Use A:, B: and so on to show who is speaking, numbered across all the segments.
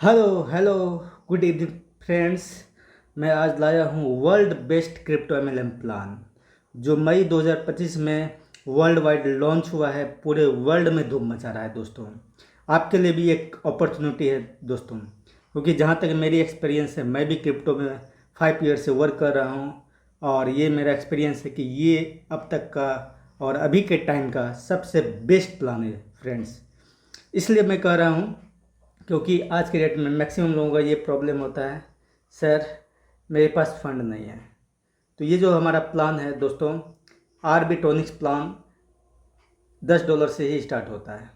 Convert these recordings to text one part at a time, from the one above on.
A: Hello hello, good evening friends. मैं आज लाया हूँ world best crypto MLM plan जो मई 2025 में वर्ल्ड वाइड लॉन्च हुआ है। पूरे वर्ल्ड में धूम मचा रहा है दोस्तों। आपके लिए भी एक अपॉर्चुनिटी है दोस्तों, क्योंकि जहाँ तक मेरी एक्सपीरियंस है, मैं भी क्रिप्टो में 5 ईयर से वर्क कर रहा हूँ। और ये मेरा एक्सपीरियंस है कि ये अब तक का और अभी के टाइम का सबसे बेस्ट प्लान है फ्रेंड्स। इसलिए मैं कह रहा हूँ, क्योंकि आज के डेट में मैक्सिमम लोगों का ये प्रॉब्लम होता है, सर मेरे पास फंड नहीं है। तो ये जो हमारा प्लान है दोस्तों, आरबिटोनिक्स प्लान $10 से ही स्टार्ट होता है।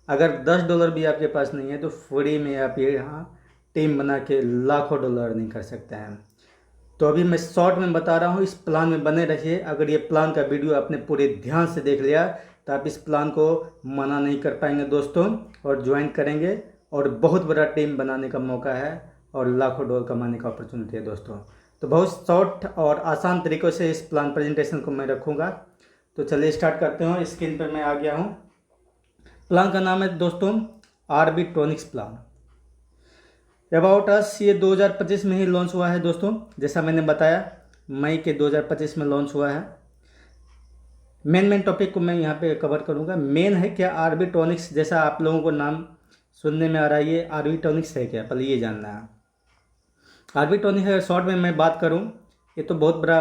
A: अगर $10 भी आपके पास नहीं है तो फ्री में आप ये यहाँ टीम बना के लाखों डॉलर अर्निंग कर सकते हैं। तो अभी मैं शॉर्ट में बता रहा हूँ, इस प्लान में बने रहिए। अगर ये प्लान का वीडियो आपने पूरे ध्यान से देख लिया तो आप इस प्लान को मना नहीं कर पाएंगे दोस्तों, और ज्वाइन करेंगे। और बहुत बड़ा टीम बनाने का मौका है और लाखों डॉलर कमाने का अपॉर्चुनिटी है दोस्तों। तो बहुत शॉर्ट और आसान तरीक़ों से इस प्लान प्रेजेंटेशन को मैं रखूँगा। तो चलिए स्टार्ट करते हैं। स्क्रीन पर मैं आ गया हूँ। प्लान का नाम है दोस्तों आरबिटोनिक्स प्लान। अबाउट अस ये 2025 में ही लॉन्च हुआ है दोस्तों। जैसा मैंने बताया, मई के 2025 में लॉन्च हुआ है। मेन टॉपिक को मैं यहाँ पे कवर करूँगा। मेन है क्या, आरबिटोनिक्स। जैसा आप लोगों को नाम सुनने में आ रहा है, ये आरबिटोनिक्स है क्या, पहले ये जानना है। आरबिटोनिक्स अगर शॉर्ट में मैं बात करूँ, ये तो बहुत बड़ा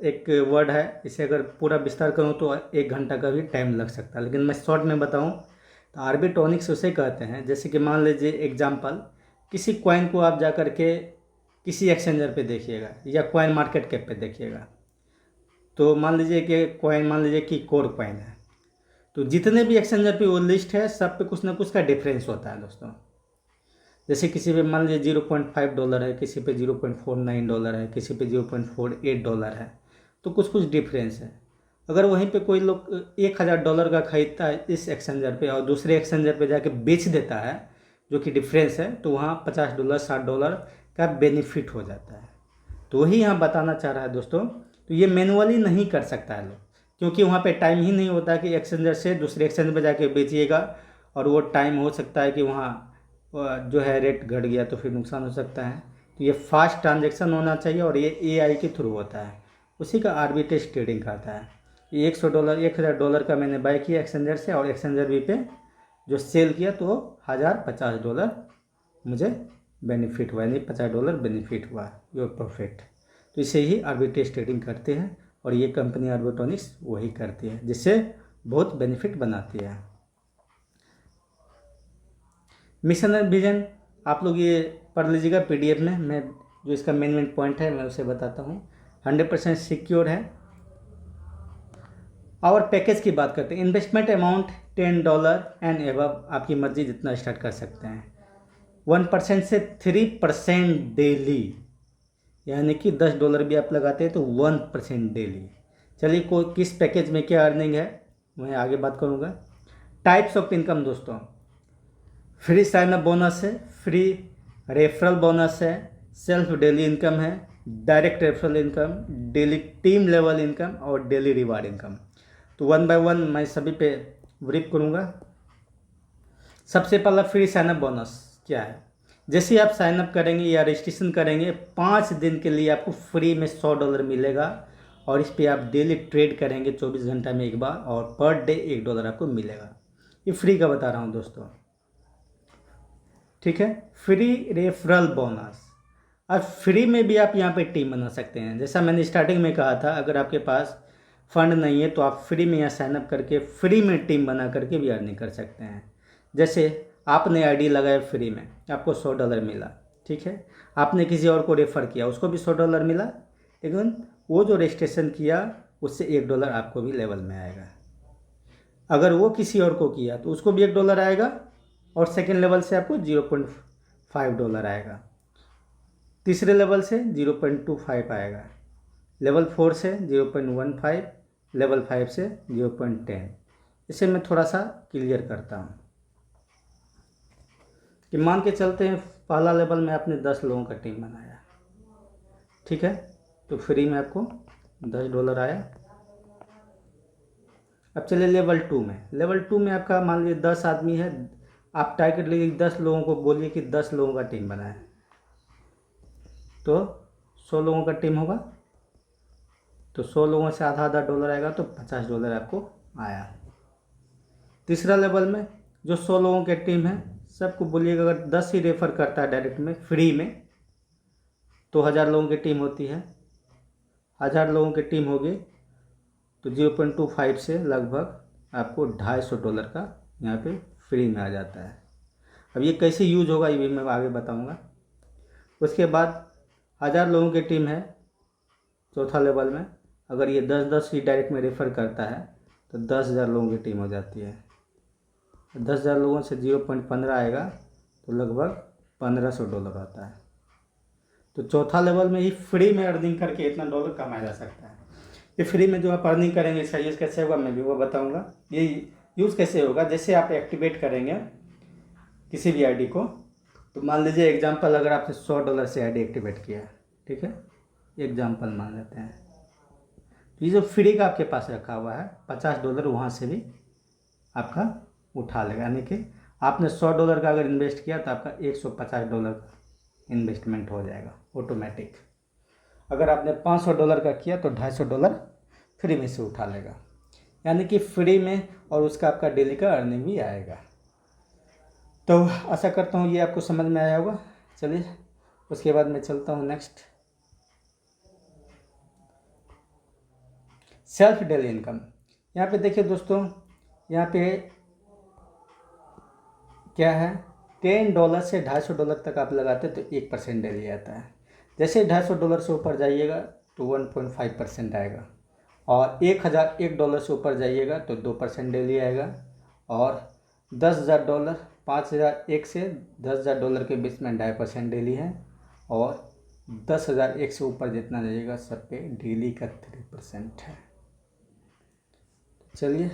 A: एक वर्ड है। इसे अगर पूरा विस्तार करूँ तो 1 घंटा का भी टाइम लग सकता है, लेकिन मैं शॉर्ट में बताऊँ तो आरबिटोनिक्स उसे कहते हैं, जैसे कि मान लीजिए एग्जाम्पल, किसी कॉइन को आप जा कर के किसी एक्सचेंजर पे देखिएगा या कॉइन मार्केट कैप पे देखिएगा, तो मान लीजिए कि कॉइन, मान लीजिए कि कोर कॉइन है, तो जितने भी एक्सचेंजर पे वो लिस्ट है, सब पे कुछ ना कुछ का डिफरेंस होता है दोस्तों। जैसे किसी पे मान लीजिए $0.5 है, किसी पे $0.49 है, किसी पे $0.48 है, तो कुछ कुछ डिफरेंस है। अगर वहीं पे कोई लोग $1,000 का खरीदता है इस एक्सचेंजर पे और दूसरे एक्सचेंजर पे जाके बेच देता है, जो कि डिफरेंस है, तो वहाँ $50 $60 का बेनिफिट हो जाता है। तो वही यहाँ बताना चाह रहा है दोस्तों। तो ये मैनुअली नहीं कर सकता है लोग, क्योंकि वहाँ पे टाइम ही नहीं होता कि एक्सचेंजर से दूसरे एक्सचेंजर पे जाके बेचिएगा, और वो टाइम हो सकता है कि वहाँ जो है रेट घट गया तो फिर नुकसान हो सकता है। तो ये फास्ट ट्रांजेक्शन होना चाहिए, और ये एआई के थ्रू होता है। उसी का आर्बिट्रेज ट्रेडिंग कहता है। ये $100 $1,000 का मैंने बाय किया एक्सचेंजर से, और एक्सचेंजर भी पे जो सेल किया तो $1,050 मुझे बेनिफिट हुआ, यानी $50 बेनिफिट हुआ, योर प्रॉफिट। तो इसे ही आर्बिट्रेज ट्रेडिंग करते हैं, और ये कंपनी आर्बिटोनिक्स वही करती है, जिससे बहुत बेनिफिट बनाती है। मिशन एंड विजन आप लोग ये पढ़ लीजिएगा पीडीएफ में। मैं जो इसका मेन पॉइंट है मैं उसे बताता हूँ। 100% सिक्योर है। और पैकेज की बात करते हैं। इन्वेस्टमेंट अमाउंट $10 एंड एबव, आपकी मर्जी जितना स्टार्ट कर सकते हैं। 1% से 3% डेली, यानी कि $10 भी आप लगाते हैं तो 1% डेली। चलिए कोई किस पैकेज में क्या अर्निंग है मैं आगे बात करूँगा। टाइप्स ऑफ इनकम दोस्तों, फ्री साइन अप बोनस है, फ्री रेफरल बोनस है, सेल्फ डेली इनकम है, direct referral income, daily team level income और डेली रिवार्ड इनकम। तो 1 बाय 1 मैं सभी पे ब्रीफ करूँगा। सबसे पहला फ्री साइन अप बोनस क्या है। जैसे आप साइन अप करेंगे या रजिस्ट्रेशन करेंगे, 5 दिन के लिए आपको फ्री में $100 मिलेगा, और इस पर आप डेली ट्रेड करेंगे 24 घंटा में एक बार, और पर डे $1 आपको मिलेगा। ये फ्री का बता रहा हूँ दोस्तों, ठीक है। फ्री रेफरल बोनस, और फ्री में भी आप यहाँ पे टीम बना सकते हैं। जैसा मैंने स्टार्टिंग में कहा था, अगर आपके पास फंड नहीं है तो आप फ्री में यहाँ साइनअप करके फ्री में टीम बना करके भी अर्निंग कर सकते हैं। जैसे आपने आईडी लगाया फ्री में, आपको $100 मिला, ठीक है। आपने किसी और को रेफ़र किया, उसको भी $100 मिला, लेकिन वो जो रजिस्ट्रेशन किया उससे $1 आपको भी लेवल में आएगा। अगर वो किसी और को किया तो उसको भी $1 आएगा, और सेकेंड लेवल से आपको $0.5 आएगा, तीसरे लेवल से 0.25 आएगा, लेवल 4 से 0.15, लेवल 5 से 0.10। इसे मैं थोड़ा सा क्लियर करता हूँ कि मान के चलते हैं पहला लेवल में आपने 10 लोगों का टीम बनाया, ठीक है, तो फ्री में आपको $10 आया। अब चलिए लेवल 2 में। लेवल 2 में आपका मान लीजिए 10 आदमी है, आप टारगेट लीजिए 10 लोगों को बोलिए कि 10 लोगों का टीम बनाए, तो 100 लोगों का टीम होगा तो 100 लोगों से आधा आधा डॉलर आएगा तो $50 आपको आया। तीसरा लेवल में जो 100 लोगों की टीम है, सबको बोलिएगा अगर 10 ही रेफर करता है डायरेक्ट में फ्री में तो 1000 लोगों की टीम होती है। 1000 लोगों की टीम होगी तो 0.25 से लगभग आपको $250 का यहाँ पे फ्री में आ जाता है। अब ये कैसे यूज होगा ये भी मैं आगे बताऊँगा। उसके बाद 1000 लोगों की टीम है चौथा लेवल में, अगर ये 10-10 ही डायरेक्ट में रेफ़र करता है तो 10,000 लोगों की टीम हो जाती है। 10,000 लोगों से 0.15 आएगा तो लगभग $1,500 आता है। तो चौथा लेवल में ही फ्री में अर्निंग करके इतना डॉलर कमाया जा सकता है। ये फ्री में जो आप अर्निंग करेंगे इसका यूज़ कैसे होगा मैं भी वो बताऊंगा। ये यूज़ कैसे होगा, जैसे आप एक्टिवेट करेंगे किसी भी आईडी को, तो मान लीजिए एग्जांपल अगर आपने $100 से आईडी एक्टिवेट किया है, ठीक है, एग्जांपल मान लेते हैं, तो ये जो फ्री का आपके पास रखा हुआ है $50 वहाँ से भी आपका उठा लेगा। यानी कि आपने $100 का अगर इन्वेस्ट किया तो आपका $150 का इन्वेस्टमेंट हो जाएगा ऑटोमेटिक। अगर आपने $500 का किया तो $250 फ्री में से उठा लेगा, यानी कि फ्री में, और उसका आपका डेली का अर्निंग भी आएगा। तो आशा करता हूँ ये आपको समझ में आया होगा। चलिए उसके बाद मैं चलता हूँ नेक्स्ट, सेल्फ डेली इनकम। यहाँ पे देखिए दोस्तों, यहाँ पे क्या है, $10 से $250 तक आप लगाते तो 1% डेली आता है। जैसे $250 से ऊपर जाइएगा तो 1.5% आएगा, और $1,001 से ऊपर जाइएगा तो 2% डेली आएगा, और $10,000 5,001 से $10,000 के बीच में 2.5% डेली है, और 10,001 से ऊपर जितना जाइएगा सब पे डेली का 3% है। चलिए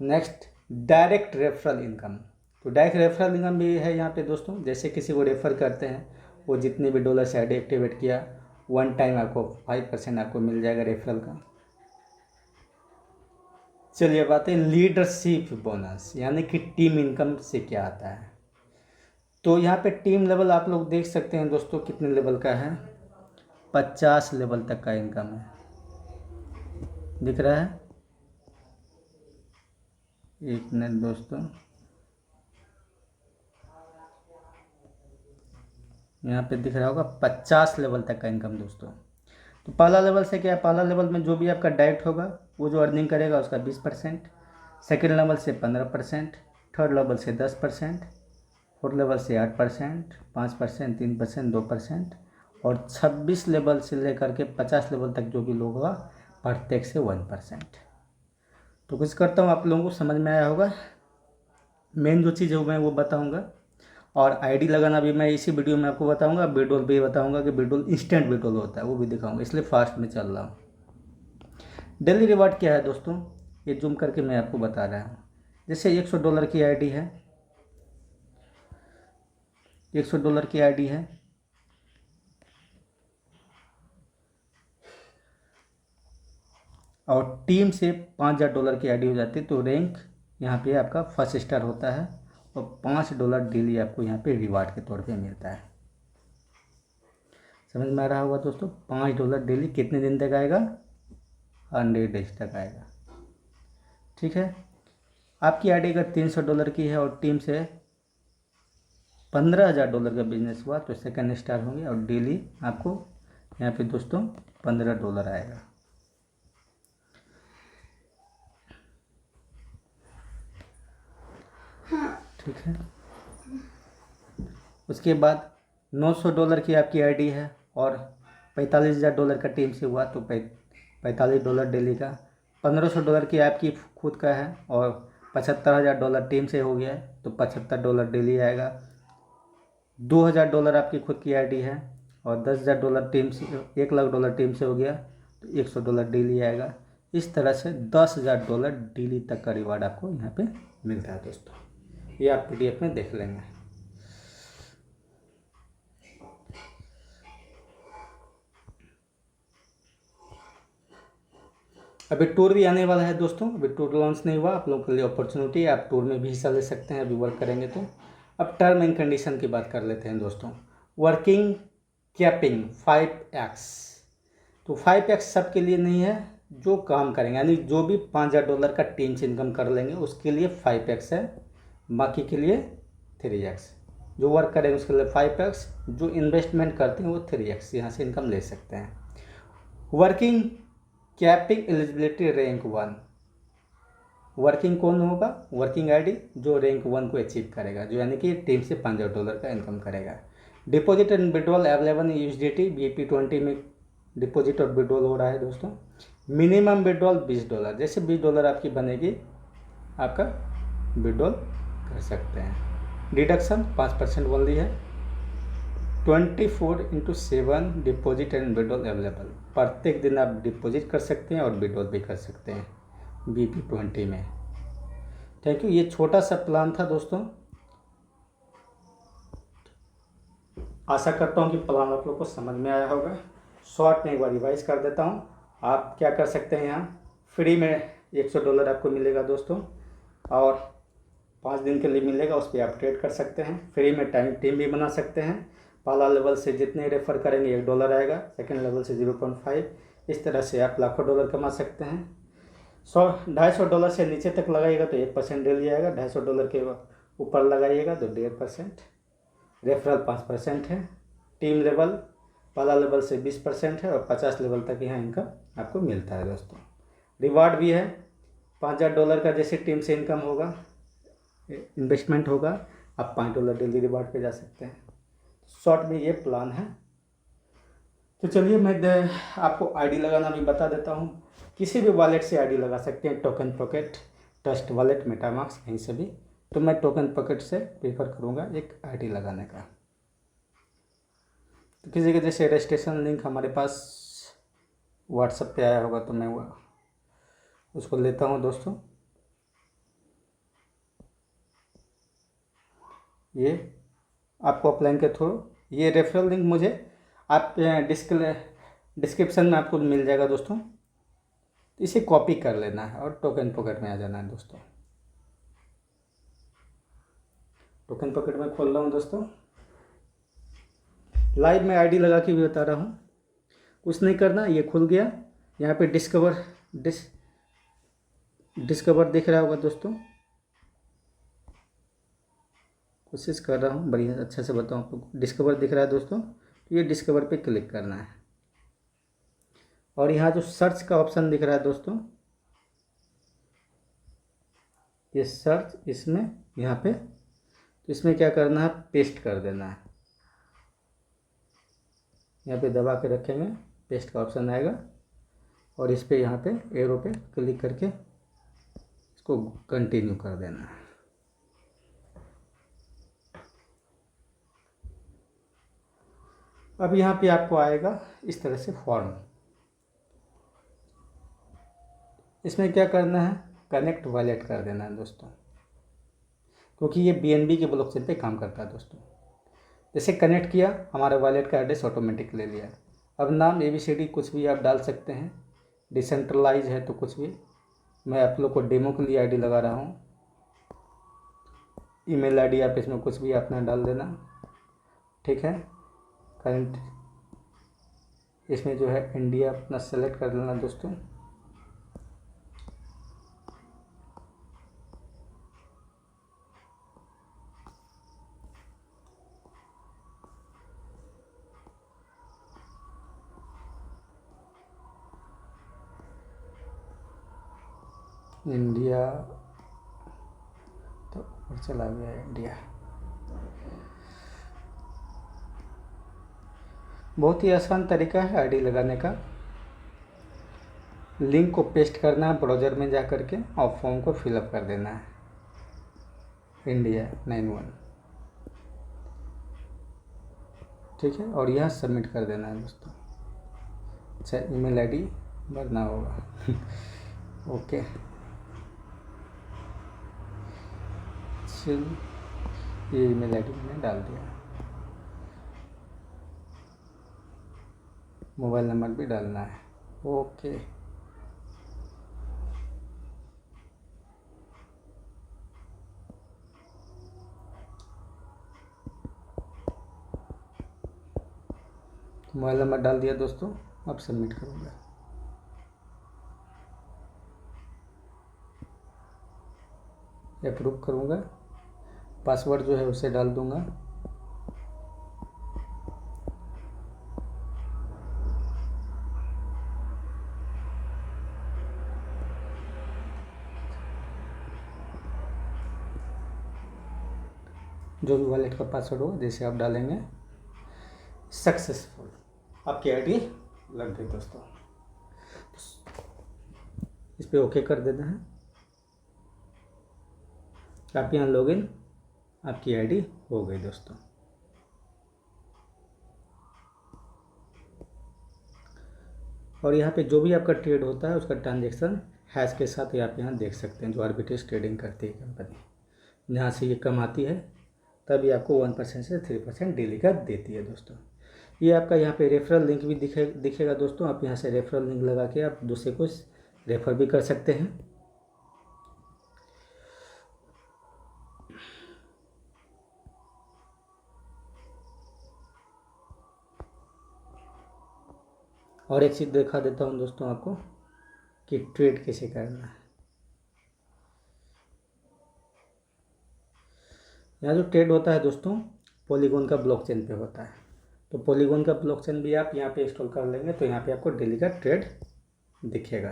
A: नेक्स्ट, डायरेक्ट रेफरल इनकम। तो डायरेक्ट रेफरल इनकम भी है यहाँ पे दोस्तों। जैसे किसी को रेफ़र करते हैं, वो जितने भी डॉलर से आईडी एक्टिवेट किया, वन टाइम आपको 5% आपको मिल जाएगा रेफरल का। चलिए बात है लीडरशिप बोनस, यानी कि टीम इनकम से क्या आता है। तो यहाँ पे टीम लेवल आप लोग देख सकते हैं दोस्तों कितने लेवल का है, 50 लेवल तक का इनकम है, दिख रहा है, एक मिनट दोस्तों, यहाँ पे दिख रहा होगा 50 लेवल तक का इनकम दोस्तों। तो पहला लेवल से क्या है, पहला लेवल में जो भी आपका डायरेक्ट होगा वो जो अर्निंग करेगा उसका 20%, सेकेंड लेवल से 15%, थर्ड लेवल से 10%, फोर्थ लेवल से 8%, 5%, 3%, 2%, और 26 लेवल से लेकर के 50 लेवल तक जो भी लोग होगा प्रत्येक से 1%। तो कुछ करता हूँ, आप लोगों को समझ में आया होगा। मेन जो चीज़ है मैं वो बताऊँगा, और आईडी लगाना भी मैं इसी वीडियो में आपको बताऊंगा। विड्रॉल भी बताऊंगा कि विड्रॉल इंस्टेंट विड्रॉल होता है वो भी दिखाऊंगा, इसलिए फास्ट में चल रहा हूँ। डेली रिवार्ड क्या है दोस्तों, ये जूम करके मैं आपको बता रहा हूँ। जैसे $100 की आईडी है, $100 की आईडी है, और टीम से $5,000 की आईडी हो जाती है, तो रैंक यहाँ पे आपका फर्स्ट स्टार होता है, और $5 डेली आपको यहाँ पे रिवार्ड के तौर पे मिलता है। समझ में आ रहा होगा दोस्तों, $5 डेली कितने दिन तक आएगा, 100 डेज तक आएगा। ठीक है, आपकी आईडी अगर $300 की है और टीम से $15,000 का बिजनेस हुआ तो सेकंड स्टार होंगे, और डेली आपको यहाँ पे दोस्तों $15 आएगा। ठीक है, उसके बाद $900 की आपकी आईडी है और $45,000 का टीम से हुआ तो $45 डेली का, $1,500 की आपकी खुद का है और $75,000 टीम से हो गया है तो $75 डेली आएगा। $2,000 आपकी खुद की आईडी है और $10,000 टीम से, $1,00,000 टीम से हो गया तो $100 डेली आएगा। इस तरह से $10,000 डेली तक का रिवार्ड आपको यहाँ पे मिलता है दोस्तों। ये आप PDF में देख लेंगे। अभी टूर भी आने वाला है दोस्तों, अभी टूर लॉन्च नहीं हुआ, आप लोगों के लिए अपॉर्चुनिटी है, आप टूर में भी हिस्सा ले सकते हैं अभी वर्क करेंगे तो। अब टर्म एंड कंडीशन की बात कर लेते हैं दोस्तों। वर्किंग कैपिंग 5x, तो 5x सबके लिए नहीं है, जो काम करेंगे यानी जो भी $5,000 का टीम से इनकम कर लेंगे उसके लिए 5x है, बाकी के लिए 3x। जो वर्क करेंगे उसके लिए 5x, जो इन्वेस्टमेंट करते हैं वो 3x यहाँ से इनकम ले सकते हैं। Working capping eligibility rank 1, working कौन होगा, वर्किंग आईडी जो रैंक 1 को अचीव करेगा, जो यानी कि टीम से $5,000 का इनकम करेगा। Deposit and withdrawal available USDT BP20 में डिपॉजिट और विड्रॉल हो रहा है दोस्तों। मिनिमम विड्रॉल $20, जैसे $20 आपकी बनेगी आपका विड्रॉल कर सकते हैं। डिडक्शन 5% ओनली है। 24/7 डिपॉजिट एंड विड्रॉल अवेलेबल, प्रत्येक दिन आप डिपॉजिट कर सकते हैं और विड्रॉल भी कर सकते हैं BP20 में। थैंक यू, ये छोटा सा प्लान था दोस्तों, आशा करता हूँ कि प्लान आप लोग को समझ में आया होगा। शॉर्ट में एक बार रिवाइज कर देता हूँ। आप क्या कर सकते हैं, यहाँ फ्री में $100 आपको मिलेगा दोस्तों, और 5 दिन के लिए मिलेगा, उस पर आप ट्रेड कर सकते हैं। फ्री में टीम भी बना सकते हैं। पहला लेवल से जितने रेफ़र करेंगे $1 आएगा, सेकंड लेवल से 0.5, इस तरह से आप लाखों डॉलर कमा सकते हैं। $250 से नीचे तक लगाइएगा तो 1% डेली आएगा, $250 के ऊपर लगाइएगा तो 1.5%। रेफरल 5% है। टीम लेवल पहला लेवल से 20% है और 50 लेवल तक यहाँ इनकम आपको मिलता है दोस्तों। रिवार्ड भी है, $5,000 का जैसे टीम से इनकम होगा, इन्वेस्टमेंट होगा, आप $5 डेली रिवार्ड पे जा सकते हैं। शॉर्ट में ये प्लान है। तो चलिए मैं आपको आईडी लगाना भी बता देता हूँ। किसी भी वॉलेट से आईडी लगा सकते हैं, token pocket, trust wallet, MetaMask, कहीं से भी। तो मैं टोकन पॉकेट से प्रेफर करूँगा एक आईडी लगाने का। तो किसी के जैसे रजिस्ट्रेशन लिंक हमारे पास व्हाट्सएप पे आया होगा तो मैं वो उसको लेता हूँ दोस्तों। ये आपको अपलाइन के थ्रू ये रेफरल लिंक मुझे आप डिस्क्रिप्शन में आपको मिल जाएगा दोस्तों। इसे कॉपी कर लेना है और टोकन पॉकेट में आ जाना है दोस्तों। टोकन पॉकेट में खोल रहा हूँ दोस्तों। लाइव में आईडी लगा के भी बता रहा हूँ, कुछ नहीं करना। ये खुल गया, यहाँ पे डिस्कवर दिख रहा होगा दोस्तों। कोशिश कर रहा हूँ बढ़िया अच्छे से बताऊँ आपको। डिस्कवर दिख रहा है दोस्तों, तो ये डिस्कवर पे क्लिक करना है और यहाँ जो सर्च का ऑप्शन दिख रहा है दोस्तों, ये सर्च, इसमें यहाँ पे तो इसमें क्या करना है, पेस्ट कर देना है। यहाँ पे दबा के रखेंगे, पेस्ट का ऑप्शन आएगा और इस पे यहाँ पे एरो पे क्लिक करके इसको कंटिन्यू कर देना है। अब यहाँ पे आपको आएगा इस तरह से फॉर्म। इसमें क्या करना है, कनेक्ट वॉलेट कर देना है दोस्तों, क्योंकि ये BNB के ब्लॉकचेन पे काम करता है दोस्तों। जैसे कनेक्ट किया, हमारा वॉलेट का एड्रेस ऑटोमेटिक ले लिया। अब नाम ABCD कुछ भी आप डाल सकते हैं, डिसेंट्रलाइज है तो कुछ भी। मैं आप लोग को डेमो के लिए आईडी लगा रहा हूँ। ईमेल आईडी आप इसमें कुछ भी अपना डाल देना, ठीक है। करंट इसमें जो है इंडिया अपना सेलेक्ट कर लेना दोस्तों। इंडिया तो ऊपर चला गया इंडिया। बहुत ही आसान तरीका है आईडी लगाने का। लिंक को पेस्ट करना है ब्राउज़र में जा कर के और फॉर्म को फिलअप कर देना है, इंडिया 91, ठीक है। और यहाँ सबमिट कर देना है दोस्तों। अच्छा, ईमेल आईडी भरना होगा ओके, चल ये ईमेल आईडी मैंने डाल दिया। मोबाइल नंबर भी डालना है, ओके। मोबाइल नंबर डाल दिया दोस्तों, अब सबमिट करूँगा। अप्रूव करूँगा, पासवर्ड जो है उसे डाल दूँगा। जो भी वॉलेट का पासवर्ड हो जैसे आप डालेंगे, सक्सेसफुल, आपकी आईडी लग गई दोस्तों। इस पर ओके कर देना है। आप यहाँ लॉगिन, आपकी आईडी हो गई दोस्तों। और यहाँ पे जो भी आपका ट्रेड होता है उसका ट्रांजेक्शन हैश के साथ ही आप यहाँ देख सकते हैं, जो आर्बिट्रेज ट्रेडिंग करती है कंपनी, जहाँ से ये कमाती है, तभी आपको 1% से 3% डेली का देती है दोस्तों। ये आपका यहाँ पे रेफरल लिंक भी दिखेगा दोस्तों। आप यहाँ से रेफरल लिंक लगा के आप दूसरे को रेफर भी कर सकते हैं। और एक चीज़ दिखा देता हूँ दोस्तों आपको कि ट्रेड कैसे करना है। यहाँ जो ट्रेड होता है दोस्तों, पॉलीगॉन का ब्लॉकचेन पे होता है। तो पॉलीगॉन का ब्लॉकचेन भी आप यहाँ पे इंस्टॉल कर लेंगे तो यहाँ पे आपको डेली का ट्रेड दिखेगा।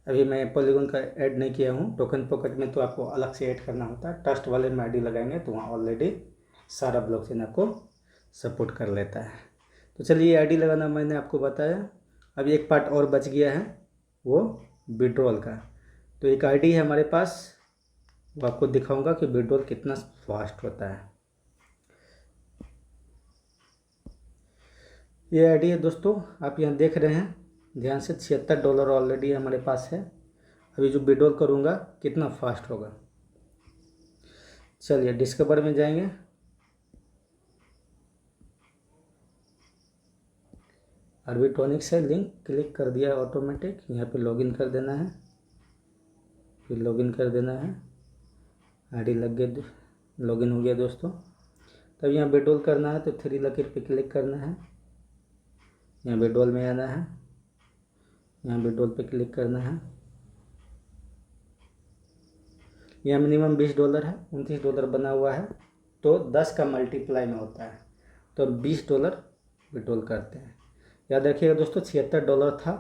A: अभी मैं पॉलीगॉन का ऐड नहीं किया हूँ। टोकन पॉकेट में तो आपको अलग से ऐड करना होता है। ट्रस्ट वाले में आईडी लगाएंगे तो वहाँ ऑलरेडी सारा ब्लॉकचेन आपको सपोर्ट कर लेता है। तो चलिए, आईडी लगाना मैंने आपको बताया। अभी एक पार्ट और बच गया है, वो विड्रॉल का। तो एक आईडी है हमारे पास, वो आपको दिखाऊंगा कि विड्रॉल कितना फास्ट होता है। ये आईडी है दोस्तों, आप यहाँ देख रहे हैं ध्यान से, $76 ऑलरेडी हमारे पास है। अभी जो विड्रॉल करूँगा कितना फास्ट होगा। चलिए डिस्कवर में जाएंगे। आर्बिट्रॉनिक्स है, लिंक क्लिक कर दिया ऑटोमेटिक। यहाँ पे लॉगिन कर देना है, फिर लॉगिन कर देना है। आईडी लग गई, लॉगिन हो गया दोस्तों। तब यहाँ विड्रॉल करना है तो 3 लकीर पे क्लिक करना है। यहाँ विड्रॉल में आना है, यहाँ विड्रॉल पे क्लिक करना है। यहाँ मिनिमम $20 है, $29 बना हुआ है, तो 10 का मल्टीप्लाई में होता है, तो $20 विड्रॉल करते हैं। याद रखिएगा दोस्तों, $76 था,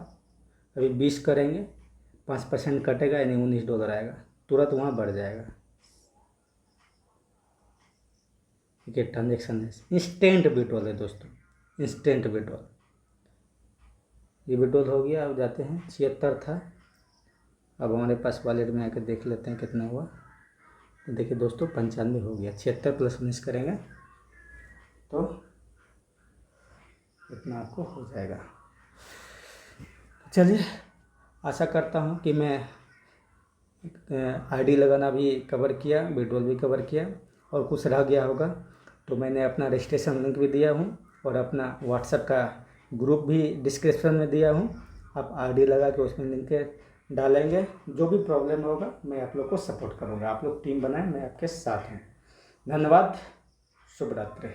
A: अभी 20 करेंगे, 5% कटेगा यानी $19 आएगा, तुरंत वहाँ बढ़ जाएगा। ठीक है, ट्रांजेक्शन है, इंस्टेंट विड्रॉल है दोस्तों, इंस्टेंट विड्रॉल। ये विड्रॉल हो गया। अब जाते हैं, 76 था, अब हमारे पास वॉलेट में आकर देख लेते हैं कितना हुआ। तो देखिए दोस्तों 95 हो गया। 76 + 19 करेंगे तो इतना आपको हो जाएगा। चलिए, आशा करता हूँ कि मैं आईडी लगाना भी कवर किया, विड्रॉल भी कवर किया, और कुछ रह गया होगा तो मैंने अपना रजिस्ट्रेशन लिंक भी दिया हूँ और अपना व्हाट्सएप का ग्रुप भी डिस्क्रिप्शन में दिया हूँ। आप आईडी लगा के उसमें लिंक डालेंगे, जो भी प्रॉब्लम होगा मैं आप लोग को सपोर्ट करूँगा। आप लोग टीम बनाएं, मैं आपके साथ हूँ। धन्यवाद, शुभ रात्रि।